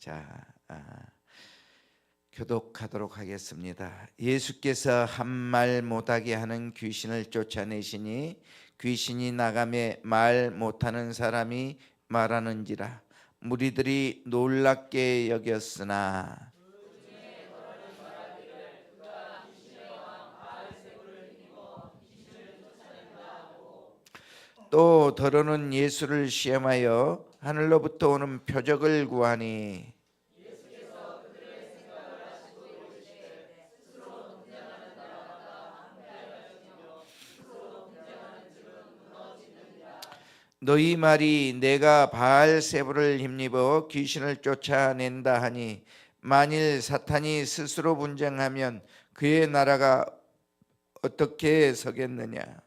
자, 교독하도록 하겠습니다. 예수께서 한 말 못하게 하는 귀신을 쫓아내시니 귀신이 나가매 말 못하는 사람이 말하는지라. 무리들이 놀랍게 여겼으나 또 더러는 예수를 시험하여 하늘로부터 오는 표적을 구하니 너희 말이 내가 바알세불을 힘입어 귀신을 쫓아낸다 하니 만일 사탄이 스스로 분쟁하면 그의 나라가 어떻게 서겠느냐.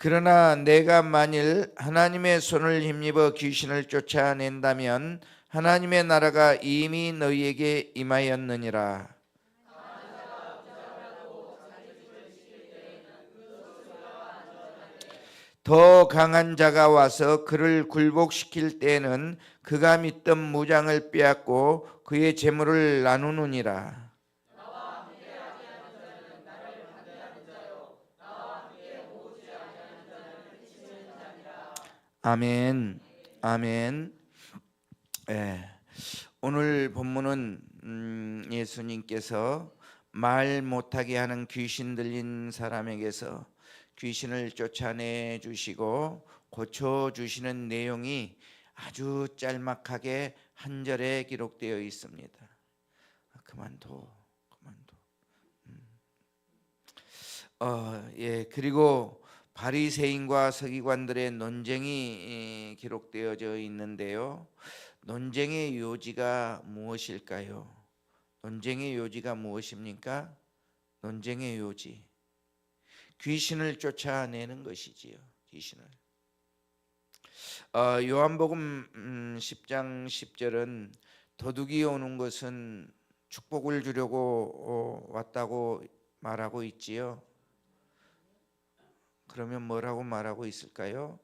그러나 내가 만일 하나님의 손을 힘입어 귀신을 쫓아낸다면 하나님의 나라가 이미 너희에게 임하였느니라. 더 강한 자가 와서 그를 굴복시킬 때에는 그가 믿던 무장을 빼앗고 그의 재물을 나누느니라. 아멘. 아멘. 예. 오늘 본문은 예수님께서 말 못하게 하는 귀신 들린 사람에게서 귀신을 쫓아내 주시고 고쳐 주시는 내용이 아주 짤막하게 한 절에 기록되어 있습니다. 그만둬. 예, 그리고 바리새인과 서기관들의 논쟁이 기록되어져 있는데요. 논쟁의 요지가 무엇일까요? 논쟁의 요지가 무엇입니까? 논쟁의 요지, 귀신을 쫓아내는 것이지요. 귀신을. 요한복음 10장 10절은 도둑이 오는 것은 축복을 주려고 왔다고 말하고 있지요. 그러면 뭐라고 말하고 있을까요?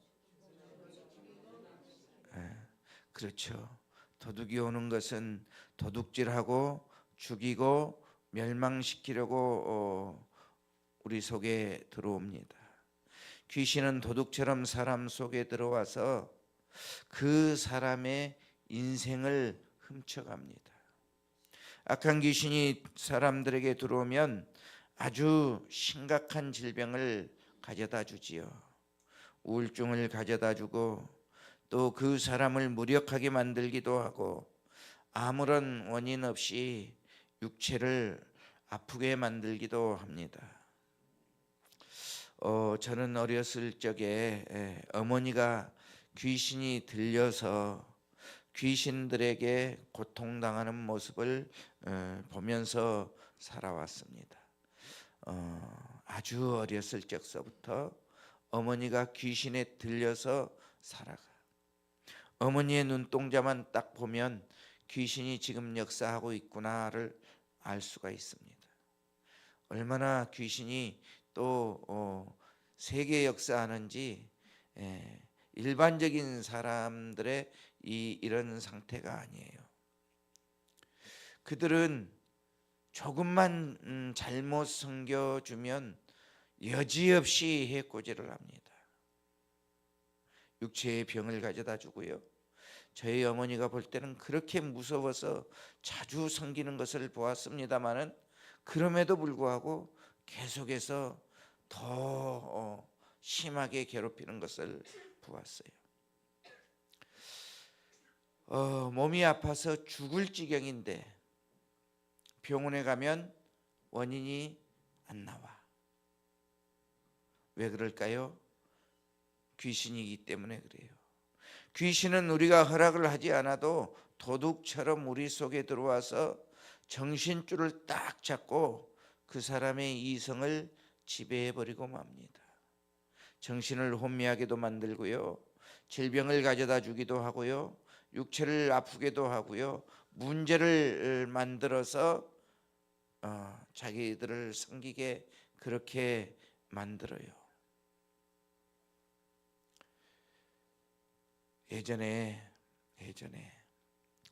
그렇죠. 도둑이 오는 것은 도둑질하고 죽이고 멸망시키려고 우리 속에 들어옵니다. 귀신은 도둑처럼 사람 속에 들어와서 그 사람의 인생을 훔쳐갑니다. 악한 귀신이 사람들에게 들어오면 아주 심각한 질병을 가져다 주지요. 우울증을 가져다 주고 또 그 사람을 무력하게 만들기도 하고 아무런 원인 없이 육체를 아프게 만들기도 합니다. 저는 어렸을 적에 어머니가 귀신이 들려서 귀신들에게 고통당하는 모습을 보면서 살아왔습니다. 아주 어렸을 적서부터 어머니가 귀신에 들려서 살아가. 어머니의 눈동자만 딱 보면 귀신이 지금 역사하고 있구나를 알 수가 있습니다. 얼마나 귀신이 또 세계 역사하는지 일반적인 사람들의 이런 상태가 아니에요. 그들은 조금만 잘못 섬겨주면 여지없이 해코지를 합니다. 육체의 병을 가져다 주고요. 저희 어머니가 볼 때는 그렇게 무서워서 자주 섬기는 것을 보았습니다마는 그럼에도 불구하고 계속해서 더 심하게 괴롭히는 것을 보았어요. 몸이 아파서 죽을 지경인데 병원에 가면 원인이 안 나와. 왜 그럴까요? 귀신이기 때문에 그래요. 귀신은 우리가 허락을 하지 않아도 도둑처럼 우리 속에 들어와서 정신줄을 딱 잡고 그 사람의 이성을 지배해버리고 맙니다. 정신을 혼미하게도 만들고요, 질병을 가져다 주기도 하고요, 육체를 아프게도 하고요, 문제를 만들어서 자기들을 섬기게 그렇게 만들어요. 예전에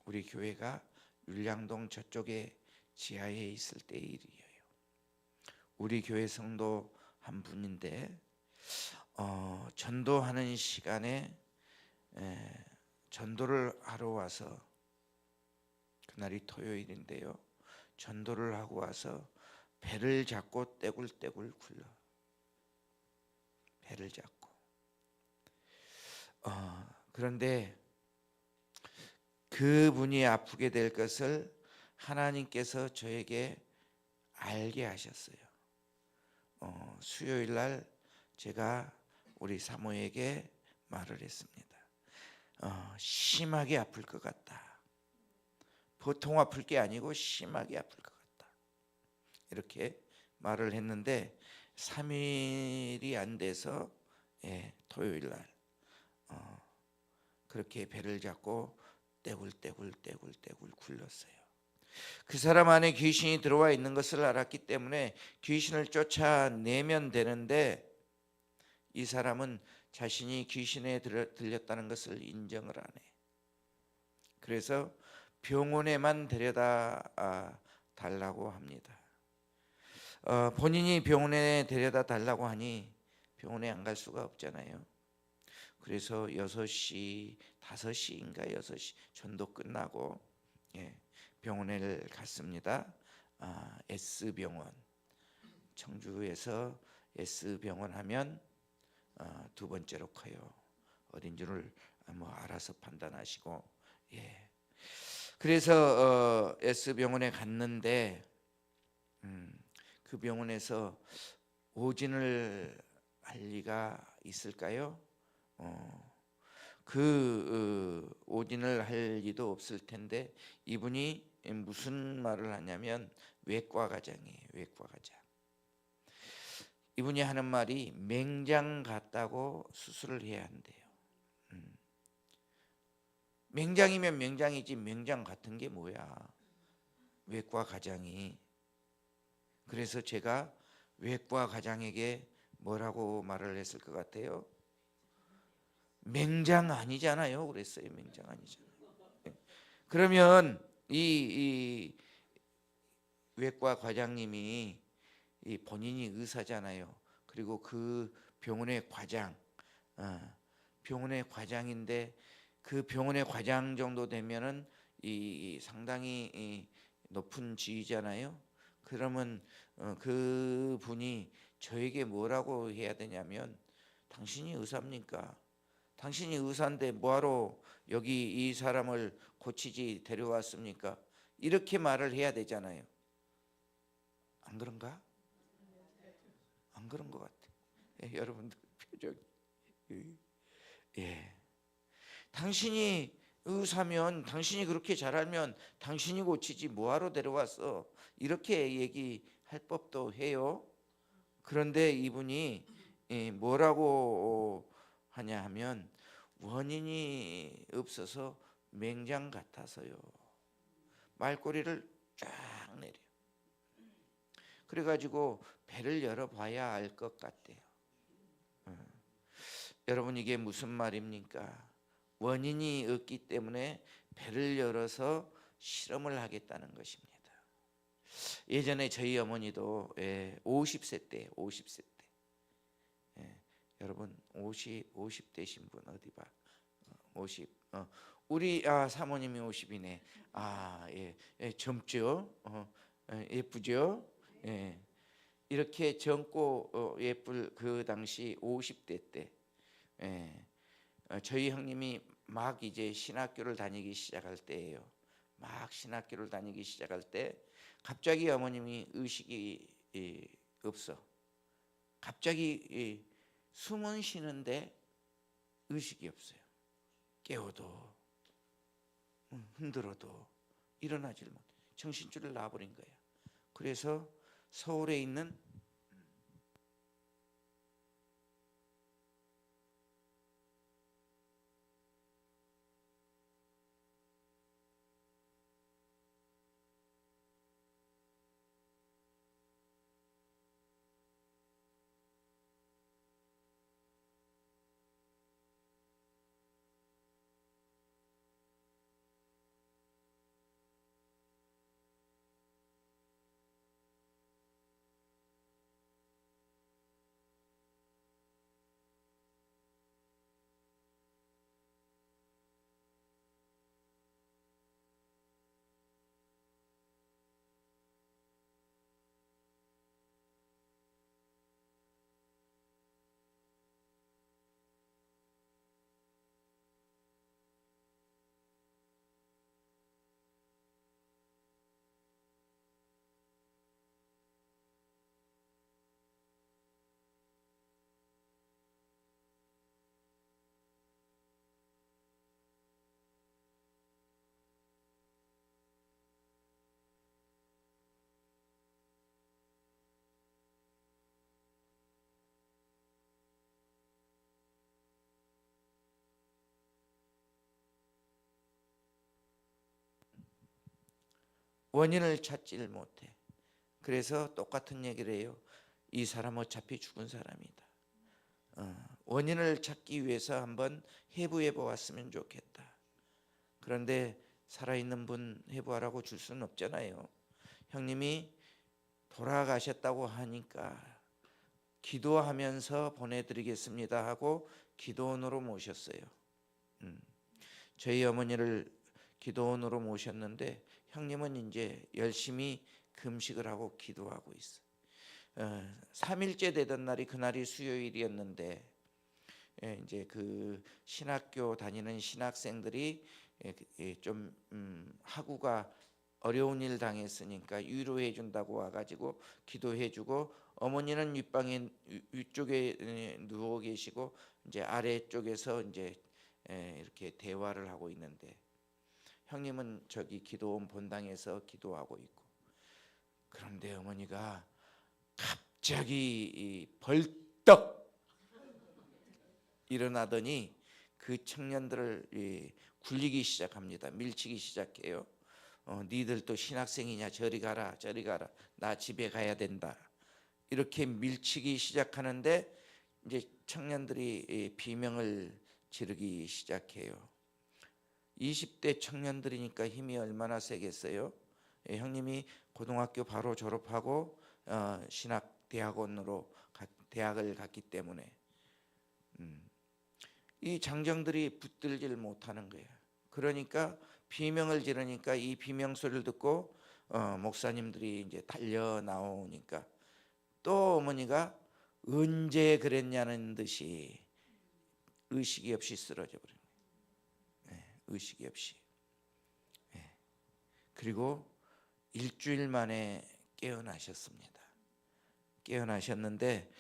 우리 교회가 율량동 저쪽에 지하에 있을 때의 일이에요. 우리 교회 성도 한 분인데 전도하는 시간에 전도를 하러 와서, 그날이 토요일인데요, 전도를 하고 와서 배를 잡고 떼굴떼굴 굴러, 배를 잡고 그런데 그분이 아프게 될 것을 하나님께서 저에게 알게 하셨어요. 수요일 날 제가 우리 사모에게 말을 했습니다. 심하게 아플 것 같다. 보통 아플 게 아니고 심하게 아플 것 같다. 이렇게 말을 했는데 3일이 안 돼서 토요일 날 그렇게 배를 잡고 떼굴떼굴 굴렀어요. 그 사람 안에 귀신이 들어와 있는 것을 알았기 때문에 귀신을 쫓아내면 되는데, 이 사람은 자신이 귀신에 들렸다는 것을 인정을 안 해. 그래서 병원에만 데려다 달라고 합니다. 본인이 병원에 데려다 달라고 하니 병원에 안 갈 수가 없잖아요. 그래서 6시, 5시인가 6시 전도 끝나고 병원에 갔습니다. S병원, 청주에서 S병원 하면 두 번째로 커요. 어딘 줄을 뭐 알아서 판단하시고. 그래서 S병원에 갔는데 그 병원에서 오진을 할 리가 있을까요? 오진을 할 리도 없을 텐데, 이분이 무슨 말을 하냐면 외과 과장이에요. 외과 과장. 이분이 하는 말이 맹장 같다고 수술을 해야 한대요. 맹장이면 맹장이지 맹장 같은 게 뭐야, 외과 과장이. 그래서 제가 외과 과장에게 뭐라고 말을 했을 것 같아요? 맹장 아니잖아요 그랬어요. 맹장 아니잖아요. 그러면 이 외과 과장님이 본인이 의사잖아요. 그리고 그 병원의 과장, 병원의 과장인데, 그 병원의 과장 정도 되면은 상당히 높은 지위잖아요. 그러면 그 분이 저에게 뭐라고 해야 되냐면, 당신이 의사입니까? 당신이 의사인데 뭐하러 여기 이 사람을 고치지 데려왔습니까? 이렇게 말을 해야 되잖아요. 안 그런가? 안 그런 것 같아. 여러분들 표정이. 당신이 의사면, 당신이 그렇게 잘 알면 당신이 고치지 뭐하러 데려왔어? 이렇게 얘기할 법도 해요. 그런데 이분이 뭐라고 하냐 하면, 원인이 없어서 맹장 같아서요. 말꼬리를 쫙 내려. 그래가지고 배를 열어봐야 알 것 같대요. 여러분, 이게 무슨 말입니까? 원인이 없기 때문에 배를 열어서 실험을 하겠다는 것입니다. 예전에 저희 어머니도 50세 때 여러분 50 되신 분 어디 봐. 50. 우리 사모님이 50이네. 젊죠? 예쁘죠? 이렇게 젊고 예쁠 그 당시 50대 때 저희 형님이 막 이제 신학교를 다니기 시작할 때예요. 막 신학교를 다니기 시작할 때 갑자기 어머님이 의식이 없어. 갑자기 숨은 쉬는데 의식이 없어요. 깨워도 흔들어도 일어나질 못해. 정신줄을 놔버린 거야. 그래서 서울에 있는 원인을 찾지를 못해. 그래서 똑같은 얘기를 해요. 이 사람 어차피 죽은 사람이다. 원인을 찾기 위해서 한번 해부해 보았으면 좋겠다. 그런데 살아있는 분 해부하라고 줄 수는 없잖아요. 형님이 돌아가셨다고 하니까 기도하면서 보내드리겠습니다 하고 기도원으로 모셨어요. 저희 어머니를 기도원으로 모셨는데 형님은 이제 열심히 금식을 하고 기도하고 있어요. 3일째 되던 날이 그날이 수요일이었는데 이제 그 신학교 다니는 신학생들이 좀 학우가 어려운 일 당했으니까 위로해 준다고 와가지고 기도해 주고, 어머니는 윗방에 위쪽에 누워 계시고 이제 아래쪽에서 이제 이렇게 대화를 하고 있는데 형님은 저기 기도원 본당에서 기도하고 있고, 그런데 어머니가 갑자기 벌떡 일어나더니 그 청년들을 굴리기 시작합니다. 밀치기 시작해요. 니들도 신학생이냐, 저리 가라 저리 가라, 나 집에 가야 된다, 이렇게 밀치기 시작하는데 이제 청년들이 비명을 지르기 시작해요. 20대 청년들이니까 힘이 얼마나 세겠어요. 형님이 고등학교 바로 졸업하고 신학대학원으로 대학을 갔기 때문에 이 장정들이 붙들질 못하는 거예요. 그러니까 비명을 지르니까 이 비명 소리를 듣고 목사님들이 이제 달려 나오니까 또 어머니가 언제 그랬냐는 듯이 의식이 없이 쓰러져 버린 거예요. 의식이 없이. 그리고 일주일 만에 깨어나셨습니다. 깨어나셨는데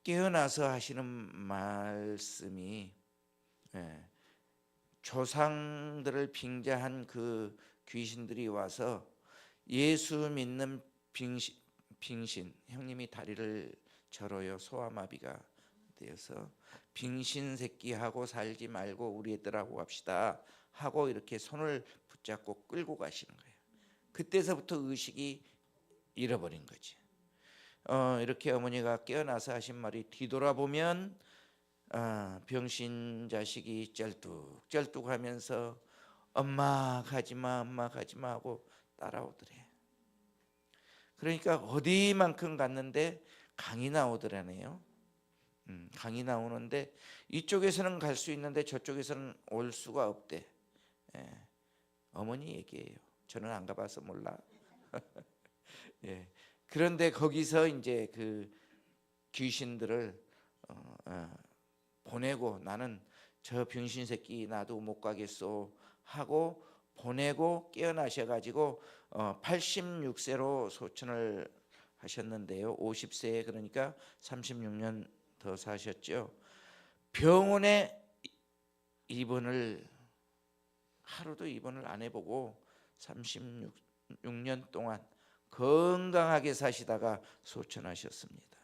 깨어나서 하시는 말씀이 조상들을 빙자한 그 귀신들이 와서 예수 믿는 빙신, 형님이 다리를 절어요. 소아마비가 되어서 빙신 새끼하고 살지 말고 우리 애들하고 합시다 하고 이렇게 손을 붙잡고 끌고 가시는 거예요. 그때서부터 의식이 잃어버린 거지. 이렇게 어머니가 깨어나서 하신 말이, 뒤돌아보면 병신 자식이 쩔뚝쩔뚝하면서 엄마 가지마 엄마 가지마 하고 따라오더래. 그러니까 어디만큼 갔는데 강이 나오더라네요. 강이 나오는데 이쪽에서는 갈 수 있는데 저쪽에서는 올 수가 없대. 어머니 얘기예요. 저는 안 가봐서 몰라. 그런데 거기서 이제 그 귀신들을 보내고, 나는 저 병신 새끼 나도 못 가겠소 하고 보내고 깨어나셔가지고 86세로 소천을 하셨는데요. 50세에 그러니까 36년 더 사셨죠. 병원에 입원을 하루도 입원을 안 해보고 36년 동안 건강하게 사시다가 소천하셨습니다.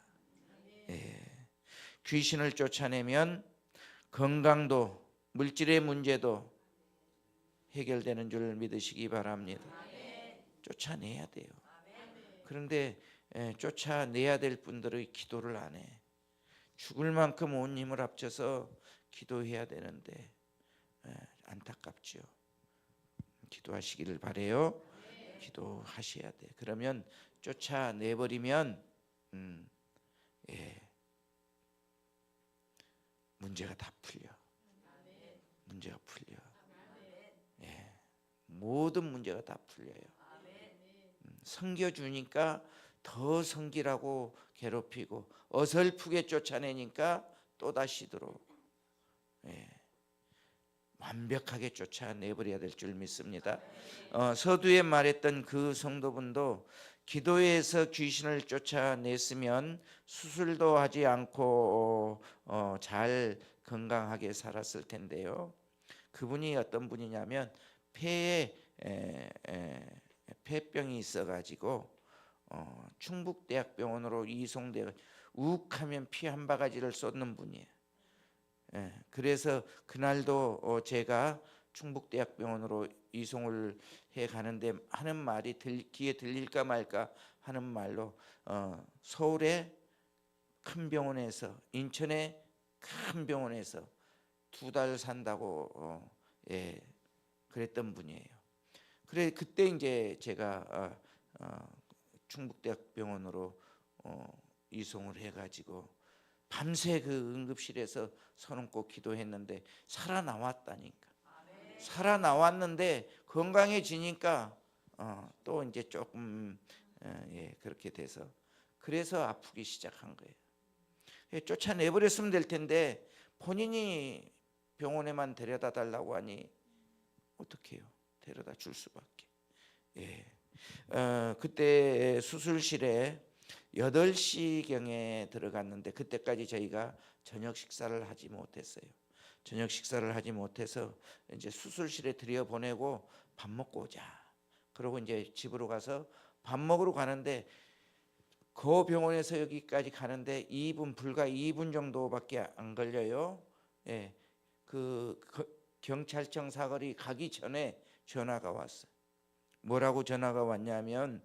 귀신을 쫓아내면 건강도 물질의 문제도 해결되는 줄 믿으시기 바랍니다. 쫓아내야 돼요. 그런데 쫓아내야 될 분들의 기도를 안 해. 죽을 만큼 온 힘을 합쳐서 기도해야 되는데 안타깝죠. 기도하시기를 바래요. 기도하셔야 돼. 그러면 쫓아내버리면 문제가 다 풀려. 문제가 풀려. 모든 문제가 다 풀려요. 섬겨주니까 더 섬기라고 괴롭히고, 어설프게 쫓아내니까 또다시 들어오고, 완벽하게 쫓아내버려야 될 줄 믿습니다. 서두에 말했던 그 성도분도 기도에서 귀신을 쫓아냈으면 수술도 하지 않고 잘 건강하게 살았을 텐데요. 그분이 어떤 분이냐면 폐에 폐병이 있어가지고 충북대학병원으로 이송돼 욱하면 피 한 바가지를 쏟는 분이에요. 그래서 그날도 제가 충북대학병원으로 이송을 해 가는데 하는 말이 귀에 들릴까 말까 하는 말로 서울의 큰 병원에서, 인천의 큰 병원에서 2달 산다고 예, 그랬던 분이에요. 그래 그때 이제 제가 충북대학병원으로 이송을 해가지고 밤새 그 응급실에서 서는 꼭 기도했는데 살아나왔다니까. 살아나왔는데 건강해지니까 또 이제 조금 예, 그렇게 돼서 그래서 아프기 시작한 거예요. 쫓아내버렸으면 될 텐데 본인이 병원에만 데려다 달라고 하니 어떡해요? 데려다 줄 수밖에. 예. 그때 수술실에 8시경에 들어갔는데 그때까지 저희가 저녁 식사를 하지 못했어요. 저녁 식사를 하지 못해서 이제 수술실에 들여보내고 밥 먹고 오자. 그러고 이제 집으로 가서 밥 먹으러 가는데 그 병원에서 여기까지 가는데 불과 2분 정도밖에 안 걸려요. 예. 그 경찰청 사거리 가기 전에 전화가 왔어요. 뭐라고 전화가 왔냐면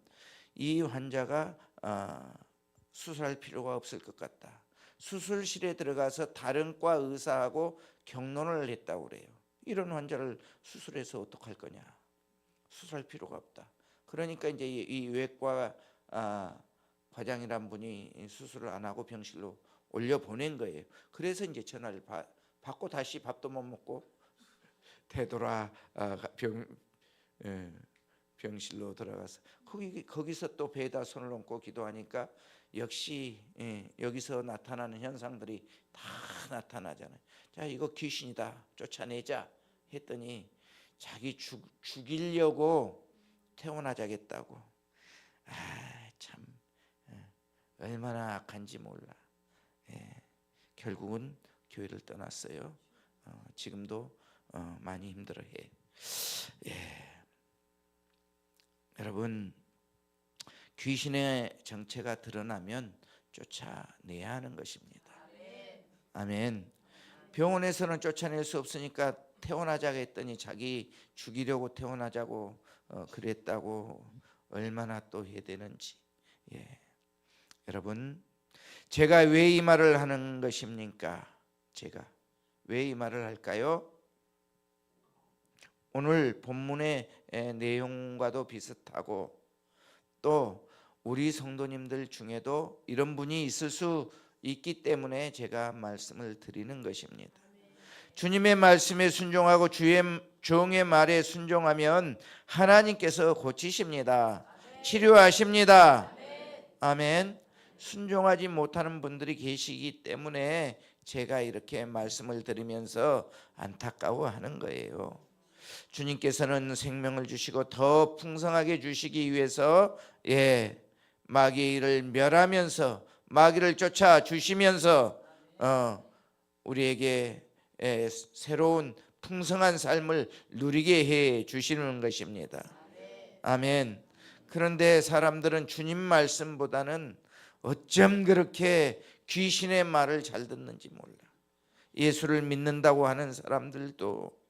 이 환자가 수술할 필요가 없을 것 같다. 수술실에 들어가서 다른 과 의사하고 격론을 했다고 그래요. 이런 환자를 수술해서 어떡할 거냐. 수술할 필요가 없다. 그러니까 이제 이 외과 과장이란 분이 수술을 안 하고 병실로 올려 보낸 거예요. 그래서 이제 전화를 받고 다시 밥도 못 먹고 되돌아 병실로 들어가서 거기서 또 배에다 손을 얹고 기도하니까 역시 여기서 나타나는 현상들이 다 나타나잖아요. 자, 이거 귀신이다, 쫓아내자 했더니 자기 죽이려고 태어나자겠다고. 참 얼마나 악한지 몰라. 결국은 교회를 떠났어요. 지금도 많이 힘들어해. 여러분, 귀신의 정체가 드러나면 쫓아내야 하는 것입니다. 아멘. 병원에서는 쫓아낼 수 없으니까 태어나자고 했더니 자기 죽이려고 태어나자고 그랬다고. 얼마나 또 해야 되는지. 여러분, 제가 왜 이 말을 하는 것입니까? 제가 왜 이 말을 할까요? 오늘 본문의 내용과도 비슷하고 또 우리 성도님들 중에도 이런 분이 있을 수 있기 때문에 제가 말씀을 드리는 것입니다. 주님의 말씀에 순종하고 주의 종의 말에 순종하면 하나님께서 고치십니다. 치료하십니다. 아멘. 순종하지 못하는 분들이 계시기 때문에 제가 이렇게 말씀을 드리면서 안타까워하는 거예요. 주님께서는 생명을 주시고 더 풍성하게 주시기 위해서 마귀를 멸하면서 마귀를 쫓아 주시면서 우리에게 새로운 풍성한 삶을 누리게 해 주시는 것입니다. 아멘. 그런데 사람들은 주님 말씀보다는 어쩜 그렇게 귀신의 말을 잘 듣는지 몰라. 예수를 믿는다고 하는 사람들도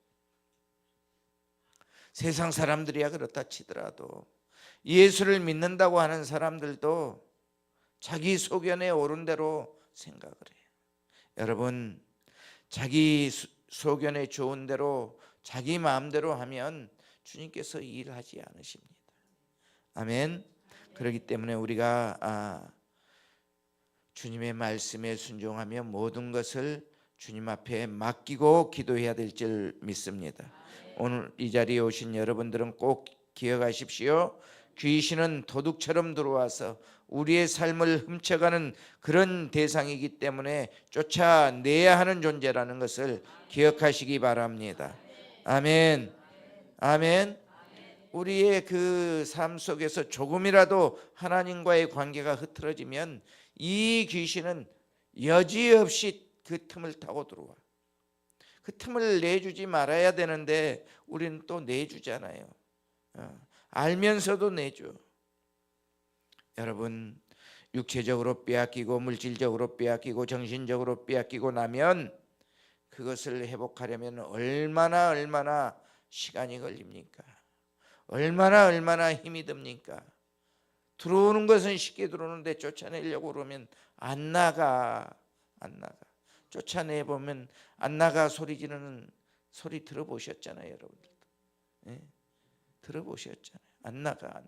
세상 사람들이야 그렇다 치더라도 예수를 믿는다고 하는 사람들도 자기 소견에 옳은 대로 생각을 해요. 여러분, 자기 소견에 좋은 대로 자기 마음대로 하면 주님께서 일하지 않으십니다. 아멘. 그렇기 때문에 우리가 주님의 말씀에 순종하며 모든 것을 주님 앞에 맡기고 기도해야 될 줄 믿습니다. 오늘 이 자리에 오신 여러분들은 꼭 기억하십시오. 귀신은 도둑처럼 들어와서 우리의 삶을 훔쳐가는 그런 대상이기 때문에 쫓아내야 하는 존재라는 것을 기억하시기 바랍니다. 아멘. 아멘. 우리의 그 삶 속에서 조금이라도 하나님과의 관계가 흐트러지면 이 귀신은 여지없이 그 틈을 타고 들어와. 그 틈을 내주지 말아야 되는데 우리는 또 내주잖아요. 알면서도 내줘. 여러분, 육체적으로 빼앗기고 물질적으로 빼앗기고 정신적으로 빼앗기고 나면 그것을 회복하려면 얼마나 시간이 걸립니까? 얼마나 힘이 듭니까? 들어오는 것은 쉽게 들어오는데 쫓아내려고 그러면 안 나가. 쫓아내보면 안 나가 소리 지르는 소리 들어보셨잖아요, 여러분들도. 예? 들어보셨잖아요. 안 나가.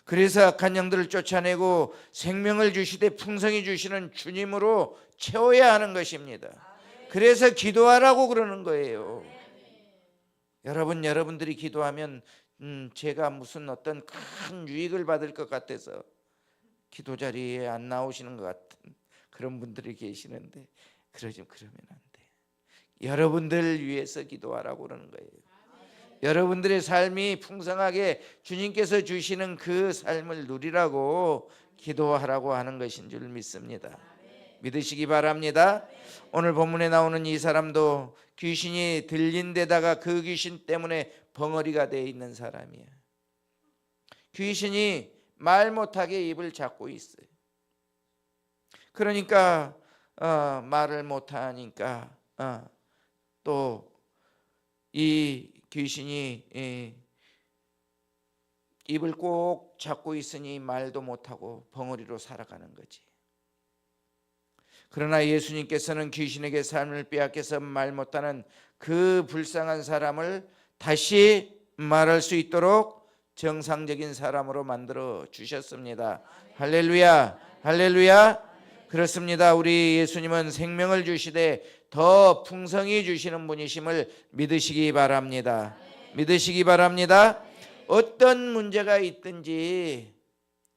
그래서 악한 영들을 쫓아내고 생명을 주시되 풍성히 주시는 주님으로 채워야 하는 것입니다. 그래서 기도하라고 그러는 거예요. 여러분들이 기도하면 제가 무슨 어떤 큰 유익을 받을 것 같아서 기도 자리에 안 나오시는 것 같은 그런 분들이 계시는데 그러면 안 돼. 여러분들 위해서 기도하라고 그러는 거예요. 여러분들의 삶이 풍성하게 주님께서 주시는 그 삶을 누리라고 기도하라고 하는 것인 줄 믿습니다. 믿으시기 바랍니다. 오늘 본문에 나오는 이 사람도 귀신이 들린 데다가 그 귀신 때문에 벙어리가 되어 있는 사람이야. 귀신이 말 못하게 입을 잡고 있어요. 그러니까 말을 못하니까 또 이 귀신이 입을 꼭 잡고 있으니 말도 못하고 벙어리로 살아가는 거지. 그러나 예수님께서는 귀신에게 삶을 빼앗겨서 말 못하는 그 불쌍한 사람을 다시 말할 수 있도록 정상적인 사람으로 만들어 주셨습니다. 할렐루야, 할렐루야. 그렇습니다. 우리 예수님은 생명을 주시되 더 풍성히 주시는 분이심을 믿으시기 바랍니다. 믿으시기 바랍니다. 어떤 문제가 있든지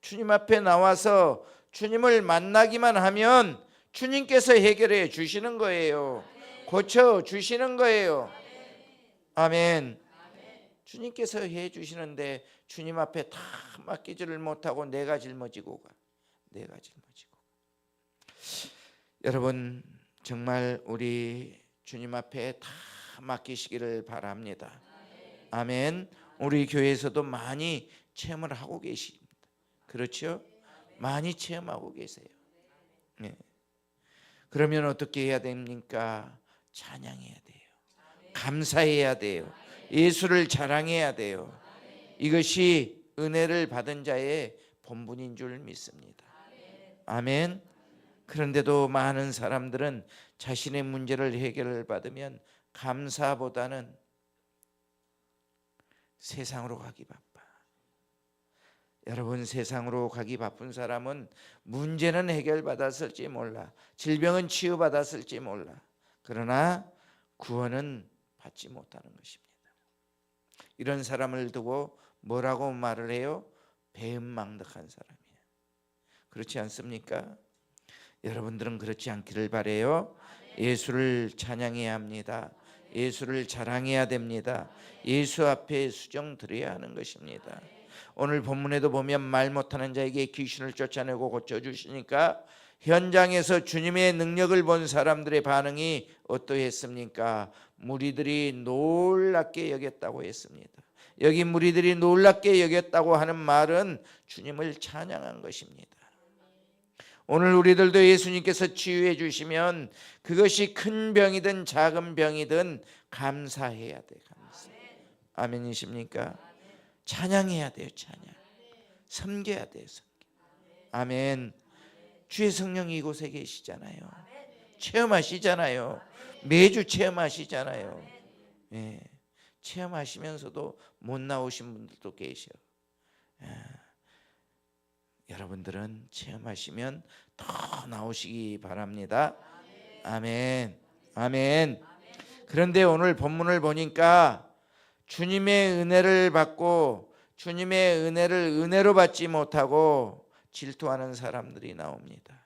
주님 앞에 나와서 주님을 만나기만 하면 주님께서 해결해 주시는 거예요. 고쳐 주시는 거예요. 아멘. 주님께서 해 주시는데 주님 앞에 다 맡기지를 못하고 내가 짊어지고 가. 여러분 정말 우리 주님 앞에 다 맡기시기를 바랍니다. 아멘. 우리 교회에서도 많이 체험을 하고 계십니다. 그렇죠? 많이 체험하고 계세요. 네. 그러면 어떻게 해야 됩니까? 찬양해야 돼요. 감사해야 돼요. 예수를 자랑해야 돼요. 이것이 은혜를 받은 자의 본분인 줄 믿습니다. 아멘. 그런데도 많은 사람들은 자신의 문제를 해결을 받으면 감사보다는 세상으로 가기 바빠. 여러분 세상으로 가기 바쁜 사람은 문제는 해결받았을지 몰라, 질병은 치유받았을지 몰라, 그러나 구원은 받지 못하는 것입니다. 이런 사람을 두고 뭐라고 말을 해요? 배은망덕한 사람이야. 그렇지 않습니까? 여러분들은 그렇지 않기를 바라요. 예수를 찬양해야 합니다. 예수를 자랑해야 됩니다. 예수 앞에 수정 드려야 하는 것입니다. 오늘 본문에도 보면 말 못하는 자에게 귀신을 쫓아내고 고쳐주시니까 현장에서 주님의 능력을 본 사람들의 반응이 어떠했습니까? 무리들이 놀랍게 여겼다고 했습니다. 여기 무리들이 놀랍게 여겼다고 하는 말은 주님을 찬양한 것입니다. 오늘 우리들도 예수님께서 치유해 주시면 그것이 큰 병이든 작은 병이든 감사해야 돼. 감사. 아멘이십니까? 찬양해야 돼요. 찬양. 섬겨야 돼요. 아멘. 주의 성령이 이곳에 계시잖아요. 체험하시잖아요. 매주 체험하시잖아요. 예. 체험하시면서도 못 나오신 분들도 계셔. 여러분들은 체험하시면 더 나오시기 바랍니다. 아멘. 아멘. 그런데 오늘 본문을 보니까 주님의 은혜를 받고 주님의 은혜를 은혜로 받지 못하고 질투하는 사람들이 나옵니다.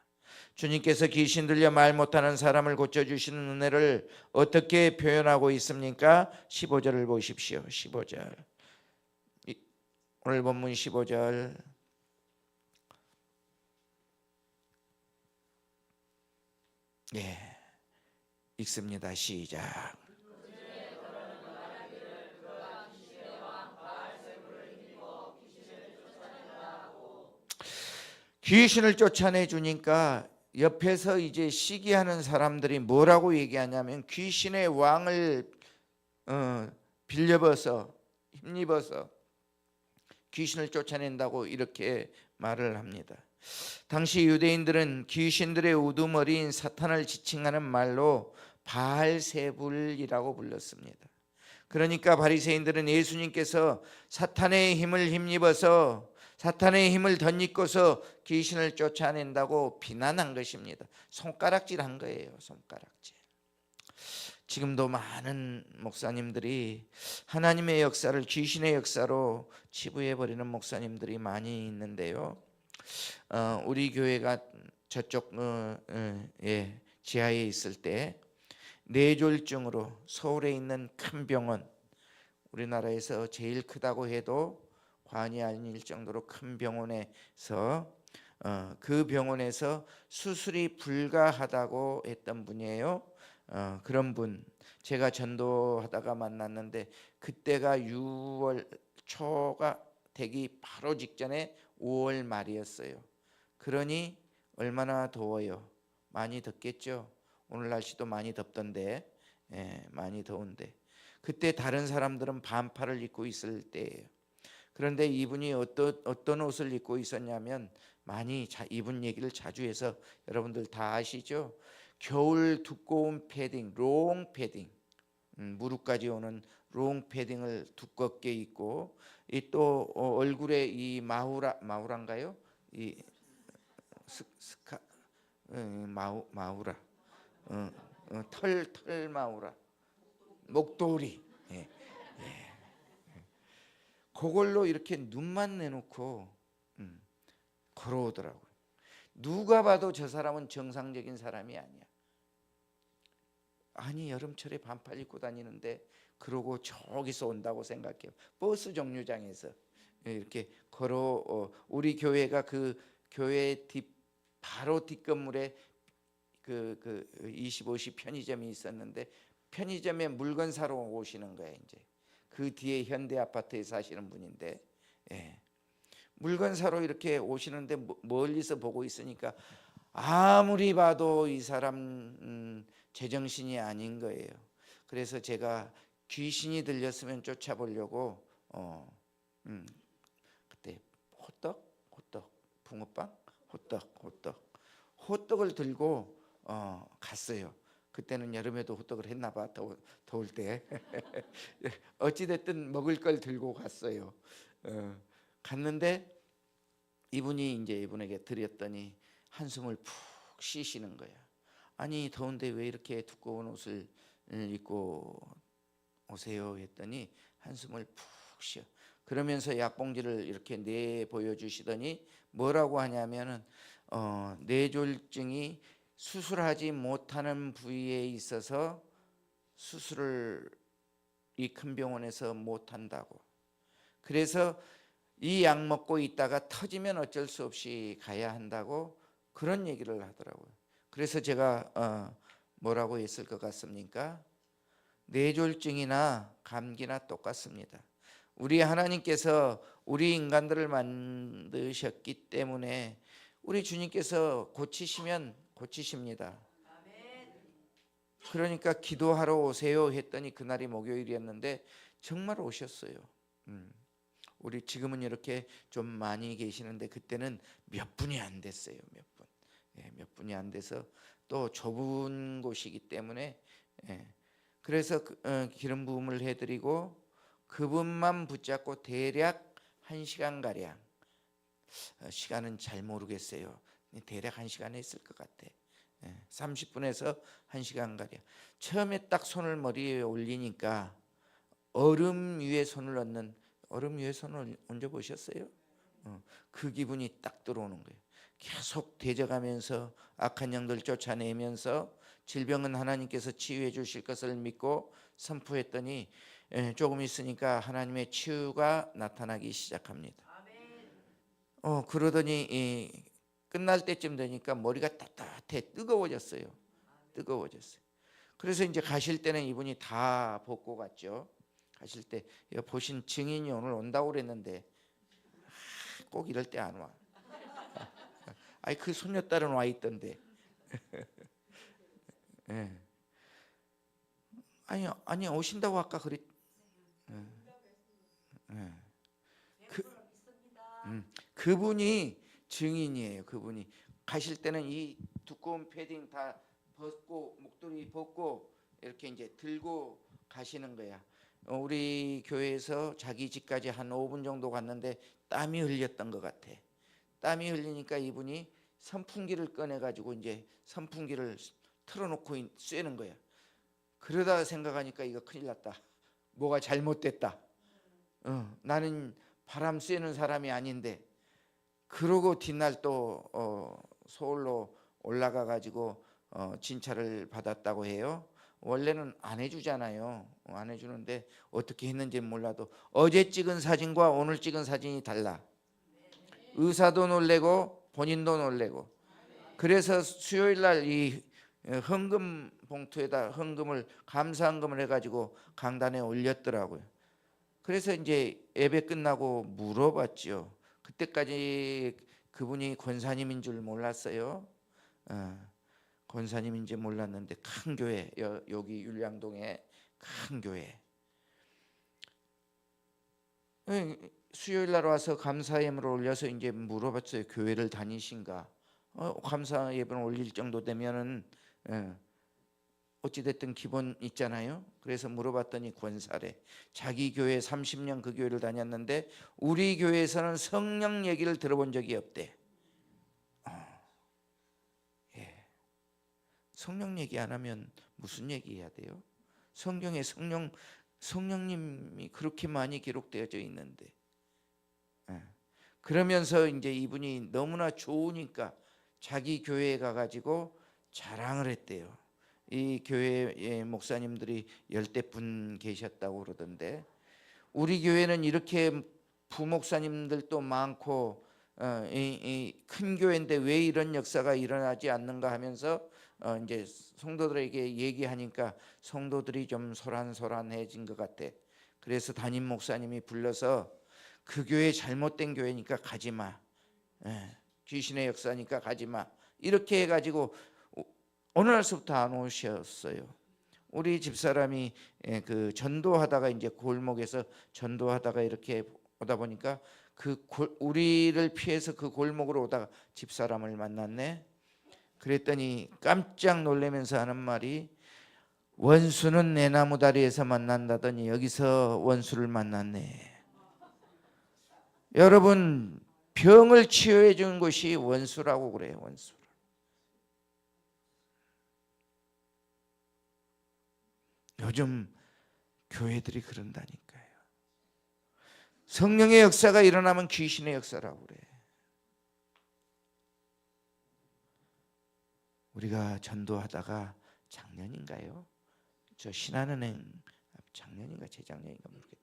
주님께서 귀신 들려 말 못하는 사람을 고쳐주시는 은혜를 어떻게 표현하고 있습니까? 15절을 보십시오. 15절. 오늘 본문 15절. 예, 읽습니다. 시작. 귀신을 쫓아내 주니까 옆에서 이제 시기하는 사람들이 뭐라고 얘기하냐면 귀신의 왕을 빌려봐서 힘입어서 귀신을 쫓아낸다고 이렇게 말을 합니다. 당시 유대인들은 귀신들의 우두머리인 사탄을 지칭하는 말로 바알세불이라고 불렀습니다. 그러니까 바리새인들은 예수님께서 사탄의 힘을 힘입어서 사탄의 힘을 덧입고서 귀신을 쫓아낸다고 비난한 것입니다. 손가락질한 거예요. 손가락질. 지금도 많은 목사님들이 하나님의 역사를 귀신의 역사로 치부해버리는 목사님들이 많이 있는데요. 우리 교회가 저쪽 지하에 있을 때 뇌졸중으로 서울에 있는 큰 병원, 우리나라에서 제일 크다고 해도 과언이 아닐 정도로 큰 병원에서 그 병원에서 수술이 불가하다고 했던 분이에요. 그런 분 제가 전도하다가 만났는데 그때가 6월 초가 되기 바로 직전에 5월 말이었어요. 그러니 얼마나 더워요. 많이 덥겠죠. 오늘 날씨도 많이 덥던데, 많이 더운데 그때 다른 사람들은 반팔을 입고 있을 때예요. 그런데 이분이 어떤 옷을 입고 있었냐면 많이 이분 얘기를 자주 해서 여러분들 다 아시죠? 겨울 두꺼운 패딩, 롱 패딩, 무릎까지 오는 롱 패딩을 두껍게 입고 또 얼굴에 이 마우라인가요? 이 스카 마우라, 털 마우라, 목도리, 그걸로 이렇게 눈만 내놓고 걸어오더라고요. 누가 봐도 저 사람은 정상적인 사람이 아니야. 아니 여름철에 반팔 입고 다니는데 그러고 저기서 온다고 생각해요. 버스 정류장에서 이렇게 우리 교회가 그 교회 바로 뒷건물에 그 25시 편의점이 있었는데 편의점에 물건 사러 오시는 거예요. 이제 그 뒤에 현대 아파트에 사시는 분인데, 물건 사러 이렇게 오시는데 멀리서 보고 있으니까 아무리 봐도 이 사람 제정신이 아닌 거예요. 그래서 제가 귀신이 들렸으면 쫓아보려고 그때 호떡, 붕어빵, 호떡을 들고 갔어요. 그때는 여름에도 호떡을 했나 봐. 더울 때. 어찌됐든 먹을 걸 들고 갔어요. 갔는데 이분에게 드렸더니 한숨을 푹 쉬시는 거야. 아니 더운데 왜 이렇게 두꺼운 옷을 입고 오세요 했더니 한숨을 푹 쉬어. 그러면서 약봉지를 이렇게 내 보여주시더니 뭐라고 하냐면은 뇌졸중이 수술하지 못하는 부위에 있어서 수술을 이 큰 병원에서 못한다고. 그래서 이 약 먹고 있다가 터지면 어쩔 수 없이 가야 한다고 그런 얘기를 하더라고요. 그래서 제가 뭐라고 했을 것 같습니까? 뇌졸중이나 감기나 똑같습니다. 우리 하나님께서 우리 인간들을 만드셨기 때문에 우리 주님께서 고치시면 고치십니다. 그러니까 기도하러 오세요 했더니 그날이 목요일이었는데 정말 오셨어요. 우리 지금은 이렇게 좀 많이 계시는데 그때는 몇 분이 안 됐어요. 몇 분이 안 돼서 또 좁은 곳이기 때문에 그래서 기름 부음을 해드리고 그분만 붙잡고 대략 1시간 가량, 시간은 잘 모르겠어요. 대략 1시간 했을 것 같아. 30분에서 1시간 가량. 처음에 딱 손을 머리에 올리니까 얼음 위에 손을 얹는, 얼음 위에 손을 얹어 보셨어요? 그 기분이 딱 들어오는 거예요. 계속 대적하면서 악한 영들 쫓아내면서 질병은 하나님께서 치유해 주실 것을 믿고 선포했더니 조금 있으니까 하나님의 치유가 나타나기 시작합니다. 그러더니 끝날 때쯤 되니까 머리가 따뜻해 뜨거워졌어요. 그래서 이제 가실 때는 이분이 다 벗고 갔죠. 가실 때 보신 증인이 오늘 온다고 그랬는데 꼭 이럴 때 안 와. 아니 그 손녀딸은 와 있던데 예. 아니 오신다고 아까 그랬. 예. 예. 그분이 증인이에요. 그분이 가실 때는 이 두꺼운 패딩 다 벗고 목도리 벗고 이렇게 이제 들고 가시는 거야. 우리 교회에서 자기 집까지 한 5분 정도 갔는데 땀이 흘렸던 것 같아. 땀이 흘리니까 이분이 선풍기를 꺼내 가지고 이제 선풍기를 틀어놓고 쐬는 거야. 그러다가 생각하니까 이거 큰일 났다. 뭐가 잘못됐다. 나는 바람 쐬는 사람이 아닌데. 그러고 뒷날 또 서울로 올라가 가지고 진찰을 받았다고 해요. 원래는 안 해주잖아요. 안 해주는데 어떻게 했는지는 몰라도 어제 찍은 사진과 오늘 찍은 사진이 달라. 의사도 놀래고 본인도 놀래고. 그래서 수요일 날 이 헌금 봉투에다 헌금을 감사헌금을 해가지고 강단에 올렸더라고요. 그래서 이제 예배 끝나고 물어봤죠. 그때까지 그분이 권사님인 줄 몰랐어요. 권사님인지 몰랐는데 큰 교회, 여기 율량동에 큰 교회. 수요일 날 와서 감사 예물을 올려서 이제 물어봤어요. 교회를 다니신가? 감사 예물을 올릴 정도 되면은 어찌 됐든 기본 있잖아요. 그래서 물어봤더니 권사래. 자기 교회 30년 그 교회를 다녔는데 우리 교회에서는 성령 얘기를 들어본 적이 없대. 예. 성령 얘기 안 하면 무슨 얘기해야 돼요? 성경에 성령님이 그렇게 많이 기록되어져 있는데. 그러면서 이제 이분이 너무나 좋으니까 자기 교회에 가가지고 자랑을 했대요. 이 교회의 목사님들이 10대분 계셨다고 그러던데 우리 교회는 이렇게 부목사님들도 많고 큰 교회인데 왜 이런 역사가 일어나지 않는가 하면서 이제 성도들에게 얘기하니까 성도들이 좀 소란소란해진 것 같아. 그래서 담임 목사님이 불러서 그 교회 잘못된 교회니까 가지 마. 귀신의 역사니까 가지 마. 이렇게 해가지고 어느 날서부터 안 오셨어요. 우리 집사람이 그 전도하다가 이제 골목에서 전도하다가 이렇게 오다 보니까 우리를 피해서 그 골목으로 오다가 집사람을 만났네. 그랬더니 깜짝 놀라면서 하는 말이 원수는 내 나무다리에서 만난다더니 여기서 원수를 만났네. 여러분 병을 치유해 준 것이 원수라고 그래요. 원수. 요즘 교회들이 그런다니까요. 성령의 역사가 일어나면 귀신의 역사라고 그래. 우리가 전도하다가 작년인가요? 저 신한은행 작년인가 재작년인가 모르겠다.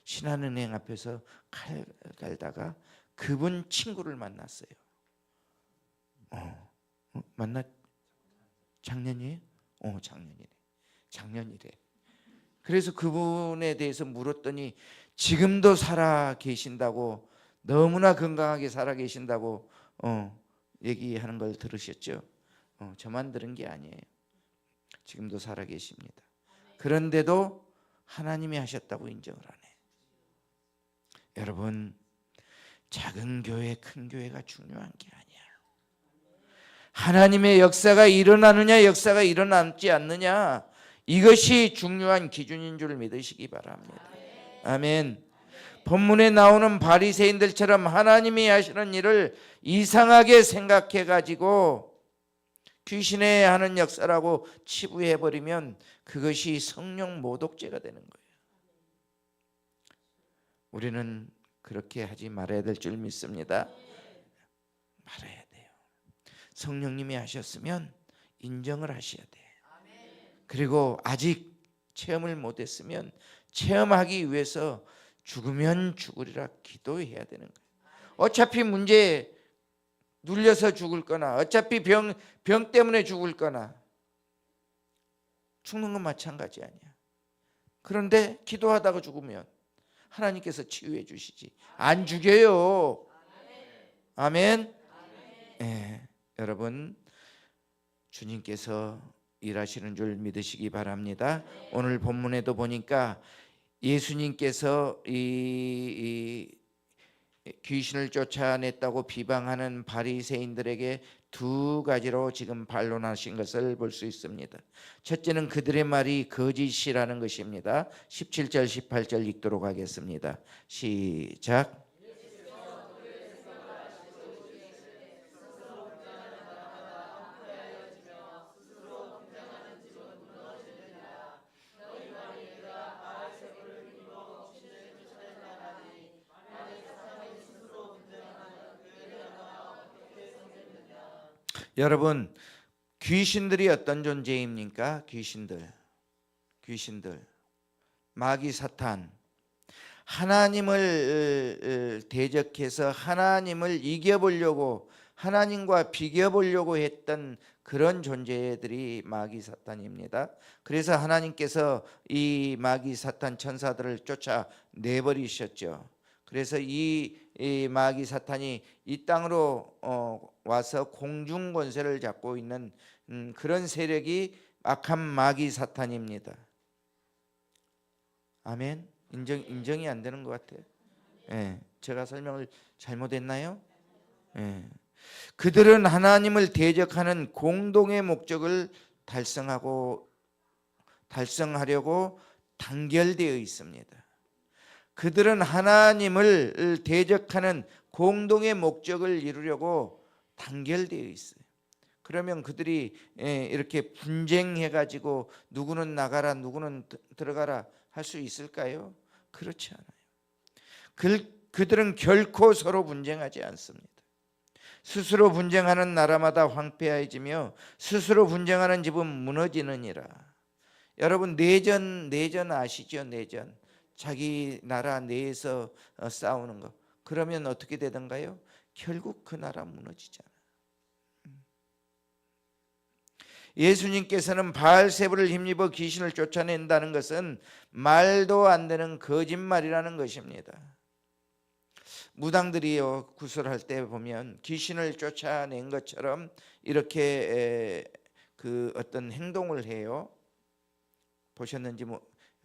신한은행 앞에서 칼 갈다가 그분 친구를 만났어요. 작년이에요? 작년이래. 그래서 그분에 대해서 물었더니 지금도 살아 계신다고, 너무나 건강하게 살아 계신다고 얘기하는 걸 들으셨죠? 저만 들은 게 아니에요. 지금도 살아 계십니다. 그런데도 하나님이 하셨다고 인정을 하네. 여러분, 작은 교회, 큰 교회가 중요한 게 아니야. 하나님의 역사가 일어나느냐, 역사가 일어나지 않느냐, 이것이 중요한 기준인 줄 믿으시기 바랍니다. 아멘. 본문에 나오는 바리새인들처럼 하나님이 하시는 일을 이상하게 생각해 가지고 귀신의 하는 역사라고 치부해 버리면 그것이 성령 모독죄가 되는 거예요. 우리는 그렇게 하지 말아야 될 줄 믿습니다. 말아야 돼요. 성령님이 하셨으면 인정을 하셔야 돼. 그리고 아직 체험을 못했으면 체험하기 위해서 죽으면 죽으리라 기도해야 되는 거예요. 어차피 문제에 눌려서 죽을 거나 어차피 병 때문에 죽을 거나 죽는 건 마찬가지 아니야. 그런데 기도하다가 죽으면 하나님께서 치유해 주시지. 안 죽여요. 아멘. 예, 여러분, 주님께서 일하시는 줄 믿으시기 바랍니다. 오늘 본문에도 보니까 예수님께서 이 귀신을 쫓아냈다고 비방하는 바리새인들에게 두 가지로 지금 반론하신 것을 볼 수 있습니다. 첫째는 그들의 말이 거짓이라는 것입니다. 17절 18절 읽도록 하겠습니다. 시작. 여러분, 귀신들이 어떤 존재입니까? 귀신들, 마귀 사탄, 하나님을 대적해서 하나님을 이겨보려고, 하나님과 비겨보려고 했던 그런 존재들이 마귀 사탄입니다. 그래서 하나님께서 이 마귀 사탄 천사들을 쫓아내버리셨죠. 그래서 이 마귀 사탄이 이 땅으로 와서 공중 권세를 잡고 있는 그런 세력이 악한 마귀 사탄입니다. 아멘. 인정이 안 되는 것 같아요. 예, 제가 설명을 잘못했나요? 예. 그들은 하나님을 대적하는 공동의 목적을 달성하려고 단결되어 있습니다. 그들은 하나님을 대적하는 공동의 목적을 이루려고 단결되어 있어요. 그러면 그들이 이렇게 분쟁해가지고 누구는 나가라 누구는 들어가라 할 수 있을까요? 그렇지 않아요. 그들은 결코 서로 분쟁하지 않습니다. 스스로 분쟁하는 나라마다 황폐해지며 스스로 분쟁하는 집은 무너지느니라. 여러분, 내전 아시죠? 내전. 자기 나라 내에서 싸우는 거. 그러면 어떻게 되던가요? 결국 그 나라 무너지잖아. 예수님께서는 바알세불을 힘입어 귀신을 쫓아낸다는 것은 말도 안 되는 거짓말이라는 것입니다. 무당들이요, 구슬할 때 보면 귀신을 쫓아낸 것처럼 이렇게 그 어떤 행동을 해요. 보셨는지